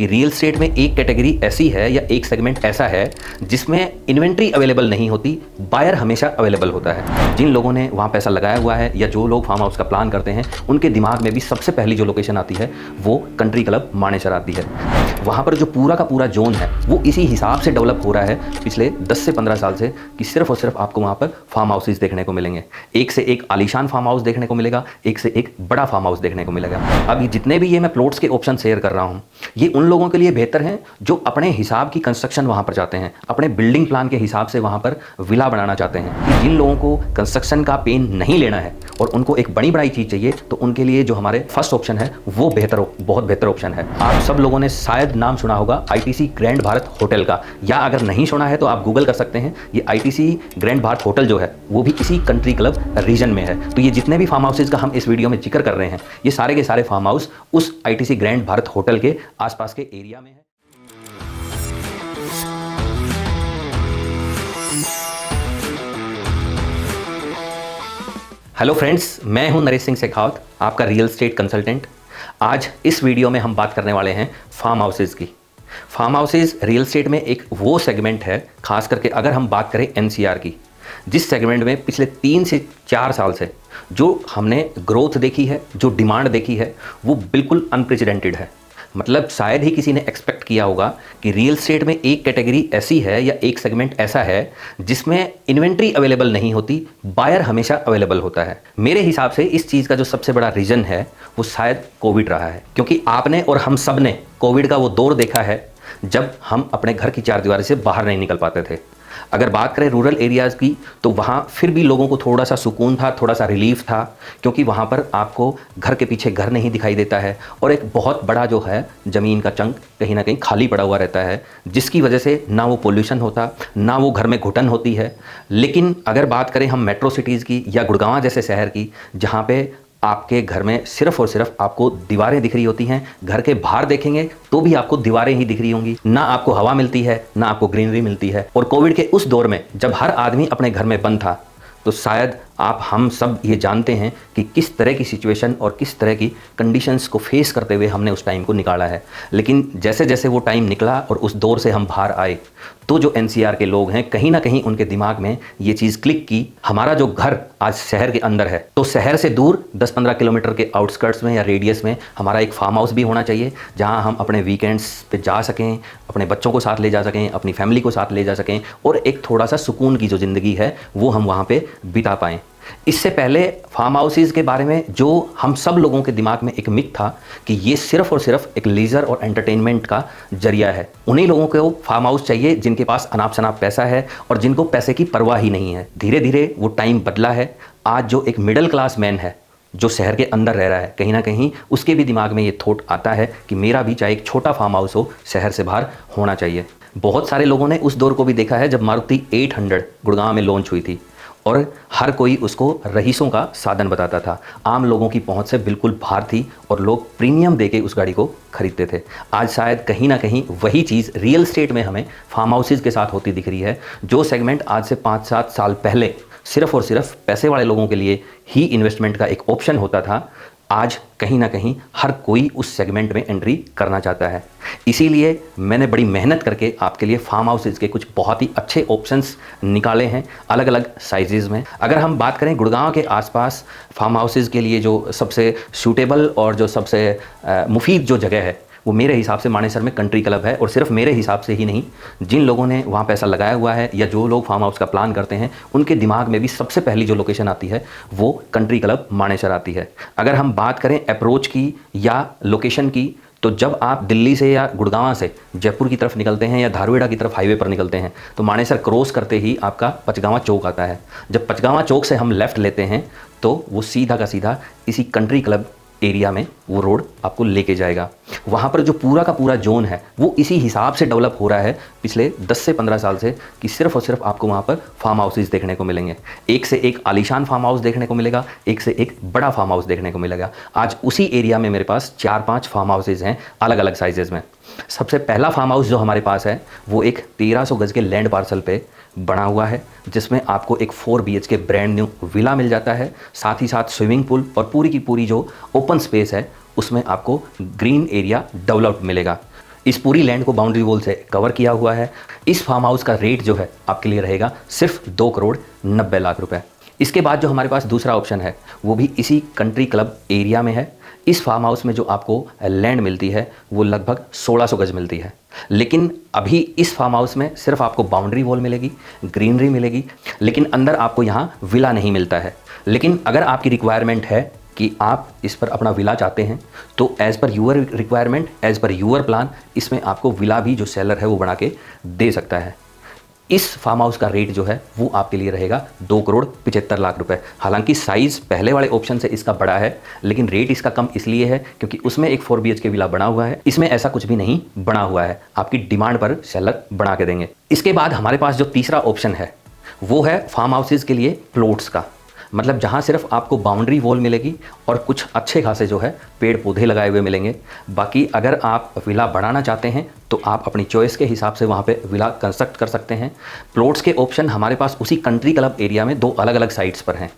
कि real estate में एक कैटेगरी ऐसी है या एक सेगमेंट ऐसा है जिसमें इन्वेंट्री अवेलेबल नहीं होती, बायर हमेशा अवेलेबल होता है। जिन लोगों ने वहाँ पैसा लगाया हुआ है या जो लोग फार्म हाउस का प्लान करते हैं, उनके दिमाग में भी सबसे पहली जो लोकेशन आती है वो कंट्री क्लब मानेसर आती है। वहाँ पर जो पूरा का पूरा जोन है वो इसी हिसाब से डेवलप हो रहा है पिछले 10 से 15 साल से कि सिर्फ और सिर्फ आपको वहाँ पर फार्म हाउसेज देखने को मिलेंगे। एक से एक आलीशान फार्म हाउस देखने को मिलेगा, एक से एक बड़ा फार्म हाउस देखने को मिलेगा। अब जितने भी ये मैं प्लॉट्स के ऑप्शन शेयर कर रहा हूँ, ये उन लोगों के लिए बेहतर हैं जो अपने हिसाब की कंस्ट्रक्शन वहाँ पर चाहते हैं, अपने बिल्डिंग प्लान के हिसाब से वहाँ पर विला बनाना चाहते हैं। जिन लोगों को कंस्ट्रक्शन का पेन नहीं लेना है और उनको एक बड़ी बड़ी चीज़ चाहिए, तो उनके लिए जो हमारे फर्स्ट ऑप्शन है वो बहुत बेहतर ऑप्शन है। आप सब लोगों ने शायद नाम सुना होगा आईटीसी ग्रैंड भारत होटल का, या अगर नहीं सुना है तो आप गूगल कर सकते हैं। ये आईटीसी ग्रैंड भारत होटल जो है वो भी इसी कंट्री क्लब रीजन में है। तो ये जितने भी फार्म हाउसेज का हम इस वीडियो में जिक्र कर रहे हैं, ये सारे के सारे फार्म हाउस उस आईटीसी ग्रैंड भारत होटल के आसपास के एरिया में है। हेलो फ्रेंड्स, मैं हूं नरेश सिंह शेखावत, आपका रियल एस्टेट कंसल्टेंट। आज इस वीडियो में हम बात करने वाले हैं फार्म हाउसेज की। फार्म हाउसेज रियल एस्टेट में एक वो सेगमेंट है, खास करके अगर हम बात करें एनसीआर की, जिस सेगमेंट में पिछले 3 से 4 साल से जो हमने ग्रोथ देखी है, जो डिमांड देखी है, वो बिल्कुल अनप्रेसिडेंटेड है। मतलब शायद ही किसी ने एक्सपेक्ट किया होगा कि रियल एस्टेट में एक कैटेगरी ऐसी है या एक सेगमेंट ऐसा है जिसमें इन्वेंट्री अवेलेबल नहीं होती, बायर हमेशा अवेलेबल होता है। मेरे हिसाब से इस चीज़ का जो सबसे बड़ा रीज़न है वो शायद कोविड रहा है, क्योंकि आपने और हम सब ने कोविड का वो दौर देखा है जब हम अपने घर की चारदीवारी से बाहर नहीं निकल पाते थे। अगर बात करें रूरल एरियाज़ की, तो वहाँ फिर भी लोगों को थोड़ा सा सुकून था, थोड़ा सा रिलीफ था, क्योंकि वहाँ पर आपको घर के पीछे घर नहीं दिखाई देता है और एक बहुत बड़ा जो है ज़मीन का चंक कहीं ना कहीं खाली पड़ा हुआ रहता है, जिसकी वजह से ना वो पोल्यूशन होता, ना वो घर में घुटन होती है। लेकिन अगर बात करें हम मेट्रो सिटीज़ की या गुड़गांव जैसे शहर की, जहाँ पे आपके घर में सिर्फ और सिर्फ आपको दीवारें दिख रही होती हैं, घर के बाहर देखेंगे तो भी आपको दीवारें ही दिख रही होंगी, ना आपको हवा मिलती है, ना आपको ग्रीनरी मिलती है। और कोविड के उस दौर में जब हर आदमी अपने घर में बंद था, तो शायद हम सब ये जानते हैं कि किस तरह की सिचुएशन और किस तरह की कंडीशंस को फेस करते हुए हमने उस टाइम को निकाला है। लेकिन जैसे जैसे वो टाइम निकला और उस दौर से हम बाहर आए, तो जो एनसीआर के लोग हैं, कहीं ना कहीं उनके दिमाग में ये चीज़ क्लिक की, हमारा जो घर आज शहर के अंदर है, तो शहर से दूर 10-15 किलोमीटर के आउटस्कर्ट्स में या रेडियस में हमारा एक फार्म हाउस भी होना चाहिए, जहाँ हम अपने वीकेंड्स पे जा सकें, अपने बच्चों को साथ ले जा सकें, अपनी फैमिली को साथ ले जा सकें और एक थोड़ा सा सुकून की जो ज़िंदगी है वो हम वहाँ पे बिता पाएँ। इससे पहले फार्म हाउसेज के बारे में जो हम सब लोगों के दिमाग में एक मिथ था कि ये सिर्फ और सिर्फ एक लीजर और एंटरटेनमेंट का जरिया है। उन्हीं लोगों को फार्म हाउस चाहिए जिनके पास अनाप शनाप पैसा है और जिनको पैसे की परवाह ही नहीं है। धीरे धीरे वो टाइम बदला है। आज जो एक मिडिल क्लास मैन है जो शहर के अंदर रह रहा है, कहीं ना कहीं उसके भी दिमाग में ये थॉट आता है कि मेरा भी चाहे एक छोटा फार्म हाउस हो, शहर से बाहर होना चाहिए। बहुत सारे लोगों ने उस दौर को भी देखा है जब मारुति 800 गुड़गांव में लॉन्च हुई थी और हर कोई उसको रईसों का साधन बताता था। आम लोगों की पहुंच से बिल्कुल बाहर थी और लोग प्रीमियम देके उस गाड़ी को खरीदते थे। आज शायद कहीं ना कहीं वही चीज़ रियल एस्टेट में हमें फार्म हाउसेज के साथ होती दिख रही है। जो सेगमेंट आज से 5-7 साल पहले सिर्फ और सिर्फ पैसे वाले लोगों के लिए ही इन्वेस्टमेंट का एक ऑप्शन होता था, आज कहीं ना कहीं हर कोई उस सेगमेंट में एंट्री करना चाहता है। इसीलिए मैंने बड़ी मेहनत करके आपके लिए फार्म हाउसेज के कुछ बहुत ही अच्छे ऑप्शंस निकाले हैं अलग अलग साइजेज़ में। अगर हम बात करें गुड़गांव के आसपास फार्म हाउसेज के लिए जो सबसे सूटेबल और जो सबसे मुफीद जो जगह है, वो मेरे हिसाब से मानेसर में कंट्री क्लब है। और सिर्फ मेरे हिसाब से ही नहीं, जिन लोगों ने वहाँ पैसा लगाया हुआ है या जो लोग फार्म हाउस का प्लान करते हैं, उनके दिमाग में भी सबसे पहली जो लोकेशन आती है वो कंट्री क्लब मानेसर आती है। अगर हम बात करें अप्रोच की या लोकेशन की, तो जब आप दिल्ली से या गुड़गांव से जयपुर की तरफ निकलते हैं या धारवेड़ा की तरफ हाईवे पर निकलते हैं, तो मानेसर क्रॉस करते ही आपका पचगावा चौक आता है। जब पचगावा चौक से हम लेफ़्ट लेते हैं तो वो सीधा का सीधा इसी कंट्री क्लब एरिया में वो रोड आपको लेके जाएगा। वहाँ पर जो पूरा का पूरा जोन है वो इसी हिसाब से डेवलप हो रहा है पिछले 10 से 15 साल से कि सिर्फ और सिर्फ आपको वहाँ पर फार्म हाउसेज देखने को मिलेंगे। एक से एक आलीशान फार्म हाउस देखने को मिलेगा, एक से एक बड़ा फार्म हाउस देखने को मिलेगा। आज उसी एरिया में मेरे पास 4-5 फार्म हाउसेज हैं अलग अलग साइजेज़ में। सबसे पहला फार्म हाउस जो हमारे पास है वो एक 1300 गज के लैंड पार्सल पे बना हुआ है, जिसमें आपको एक 4 BHK ब्रांड न्यू विला मिल जाता है, साथ ही साथ स्विमिंग पूल और पूरी की पूरी जो ओपन स्पेस है उसमें आपको ग्रीन एरिया डेवलप्ड मिलेगा। इस पूरी लैंड को बाउंड्री वॉल से कवर किया हुआ है। इस फार्म हाउस का रेट जो है आपके लिए रहेगा सिर्फ 2,90,00,000 रुपए। इसके बाद जो हमारे पास दूसरा ऑप्शन है वो भी इसी कंट्री क्लब एरिया में है। इस फार्म हाउस में जो आपको लैंड मिलती है वो लगभग 1600 गज मिलती है, लेकिन अभी इस फार्म हाउस में सिर्फ आपको बाउंड्री वॉल मिलेगी, ग्रीनरी मिलेगी, लेकिन अंदर आपको यहाँ विला नहीं मिलता है। लेकिन अगर आपकी रिक्वायरमेंट है कि आप इस पर अपना विला चाहते हैं तो as per your requirement, as per your plan, इसमें आपको विला भी जो सेलर है वो बना के दे सकता है। इस फार्म हाउस का रेट जो है वो आपके लिए रहेगा 2,75,00,000 रुपए। हालांकि साइज़ पहले वाले ऑप्शन से इसका बड़ा है, लेकिन रेट इसका कम इसलिए है क्योंकि उसमें एक 4 BHK विला बना हुआ है, इसमें ऐसा कुछ भी नहीं बना हुआ है। आपकी डिमांड पर सेलर बना के देंगे। इसके बाद हमारे पास जो तीसरा ऑप्शन है वो है फार्म हाउसेज़ के लिए प्लॉट्स का, मतलब जहाँ सिर्फ आपको बाउंड्री वॉल मिलेगी और कुछ अच्छे खासे जो है पेड़ पौधे लगाए हुए मिलेंगे। बाकी अगर आप विला बनाना चाहते हैं तो आप अपनी चॉइस के हिसाब से वहाँ पे विला कंस्ट्रक्ट कर सकते हैं। प्लॉट्स के ऑप्शन हमारे पास उसी कंट्री क्लब एरिया में 2 अलग अलग साइट्स पर हैं।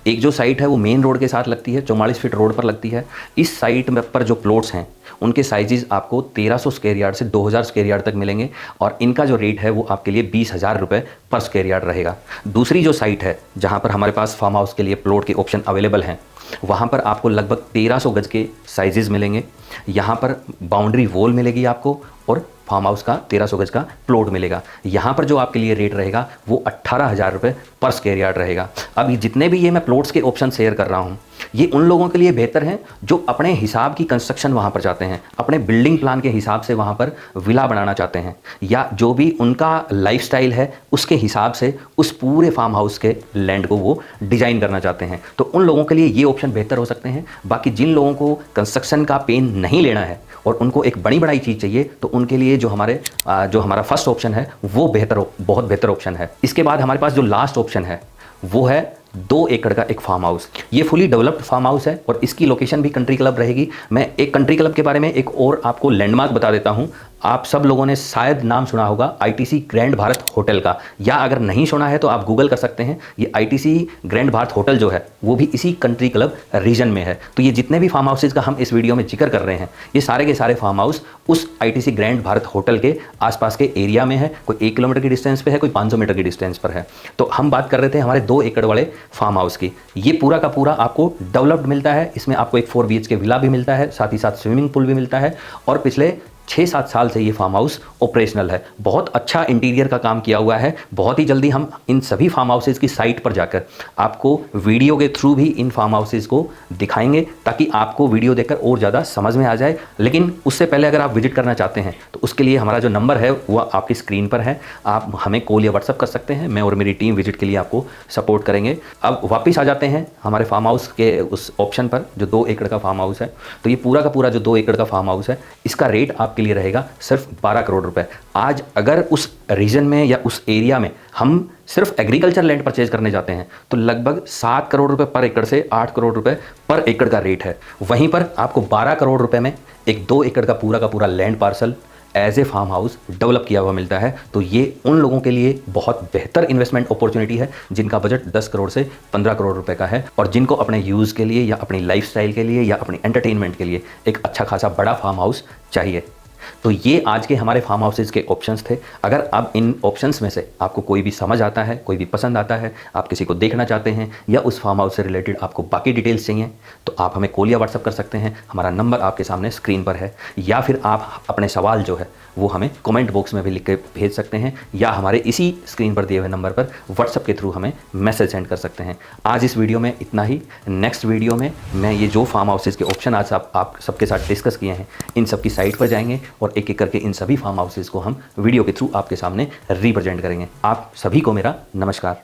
एक जो साइट है वो मेन रोड के साथ लगती है, 44 फीट रोड पर लगती है। इस साइट पर जो प्लॉट्स हैं उनके साइजेस आपको 1300 स्क्वायर यार्ड से 2000 स्क्वायर यार्ड तक मिलेंगे और इनका जो रेट है वो आपके लिए 20,000 रुपये पर स्क्वायर यार्ड रहेगा। दूसरी जो साइट है जहाँ पर हमारे पास फार्म हाउस के लिए प्लॉट के ऑप्शन अवेलेबल हैं, वहाँ पर आपको लगभग 1300 गज के साइजेस मिलेंगे। यहाँ पर बाउंड्री वॉल मिलेगी आपको और फार्म हाउस का 1300 गज का प्लॉट मिलेगा। यहाँ पर जो आपके लिए रेट रहेगा वो 18,000 रुपये पर स्क्वायर यार्ड रहेगा। अब जितने भी ये मैं प्लॉट्स के ऑप्शन शेयर कर रहा हूँ ये उन लोगों के लिए बेहतर हैं जो अपने हिसाब की कंस्ट्रक्शन वहाँ पर चाहते हैं, अपने बिल्डिंग प्लान के हिसाब से वहाँ पर विला बनाना चाहते हैं, या जो भी उनका लाइफस्टाइल है उसके हिसाब से उस पूरे फार्म हाउस के लैंड को वो डिज़ाइन करना चाहते हैं। तो उन लोगों के लिए ये ऑप्शन बेहतर हो सकते हैं। बाकी जिन लोगों को कंस्ट्रक्शन का पेन नहीं लेना है और उनको एक बड़ी बड़ी चीज़ चाहिए तो उनके लिए जो हमारा फर्स्ट ऑप्शन है वो बहुत बेहतर ऑप्शन है। इसके बाद हमारे पास जो लास्ट ऑप्शन है वो है 2 एकड़ का एक फार्म हाउस। ये फुली डेवलप्ड फार्म हाउस है और इसकी लोकेशन भी कंट्री क्लब रहेगी। मैं एक कंट्री क्लब के बारे में एक और आपको लैंडमार्क बता देता हूँ। आप सब लोगों ने शायद नाम सुना होगा ITC ग्रैंड भारत होटल का, या अगर नहीं सुना है तो आप गूगल कर सकते हैं। ये ITC ग्रैंड भारत होटल जो है वो भी इसी कंट्री क्लब रीजन में है। तो ये जितने भी फार्म हाउसेज का हम इस वीडियो में जिक्र कर रहे हैं ये सारे के सारे फार्म हाउस उस ITC ग्रैंड भारत होटल के आसपास के एरिया में है। कोई 1 किलोमीटर की डिस्टेंस पे है, कोई 500 मीटर की डिस्टेंस पर है। तो हम बात कर रहे थे हमारे 2 एकड़ वाले फार्म हाउस की। ये पूरा का पूरा आपको डेवलप्ड मिलता है। इसमें आपको एक 4 BHK विला भी मिलता है, साथ ही साथ स्विमिंग पूल भी मिलता है और पिछले 6-7 साल से ये फार्म हाउस ऑपरेशनल है। बहुत अच्छा इंटीरियर का काम किया हुआ है। बहुत ही जल्दी हम इन सभी फार्म हाउसेज की साइट पर जाकर आपको वीडियो के थ्रू भी इन फार्म हाउसेज को दिखाएंगे ताकि आपको वीडियो देखकर और ज़्यादा समझ में आ जाए। लेकिन उससे पहले अगर आप विजिट करना चाहते हैं तो उसके लिए हमारा जो नंबर है वो आपकी स्क्रीन पर है। आप हमें कॉल या व्हाट्सअप कर सकते हैं। मैं और मेरी टीम विजिट के लिए आपको सपोर्ट करेंगे। अब वापस आ जाते हैं हमारे फार्म हाउस के उस ऑप्शन पर जो 2 एकड़ का फार्म हाउस है। तो ये पूरा का पूरा जो 2 एकड़ का फार्म हाउस है इसका रेट आपके लिए रहेगा सिर्फ 12 करोड़ रुपए। आज अगर उस रीजन में या उस एरिया में हम सिर्फ एग्रीकल्चर लैंड परचेज करने जाते हैं तो लगभग 7 करोड़ रुपए पर एकड़ से 8 करोड़ रुपए पर एकड़ का रेट है। वहीं पर आपको 12 करोड़ रुपए में एक 2 एकड़ का पूरा land parcel as a farm house develop किया हुआ मिलता है। तो ये उन लोगों के लिए बहुत बेहतर इन्वेस्टमेंट अपॉर्चुनिटी है जिनका बजट 10 करोड़ से 15 करोड़ रुपए का है और जिनको अपने यूज़ के लिए या अपनी लाइफस्टाइल के लिए या अपनी एंटरटेनमेंट के लिए एक अच्छा खासा बड़ा फार्म हाउस चाहिए। तो ये आज के हमारे फार्म हाउसेज के ऑप्शंस थे। अगर अब इन ऑप्शंस में से आपको कोई भी समझ आता है, कोई भी पसंद आता है, आप किसी को देखना चाहते हैं या उस फार्म हाउस से रिलेटेड आपको बाकी डिटेल्स चाहिए तो आप हमें कॉल या व्हाट्सअप कर सकते हैं। हमारा नंबर आपके सामने स्क्रीन पर है, या फिर आप अपने सवाल जो है वो हमें कमेंट बॉक्स में भी लिख के भेज सकते हैं या हमारे इसी स्क्रीन पर दिए हुए नंबर पर व्हाट्सअप के थ्रू हमें मैसेज सेंड कर सकते हैं। आज इस वीडियो में इतना ही। नेक्स्ट वीडियो में मैं ये जो फार्म हाउसेज के ऑप्शन आज आप सबके साथ डिस्कस किए हैं इन सब की साइट पर जाएंगे और एक एक करके इन सभी फार्म हाउसेज को हम वीडियो के थ्रू आपके सामने रिप्रेजेंट करेंगे। आप सभी को मेरा नमस्कार।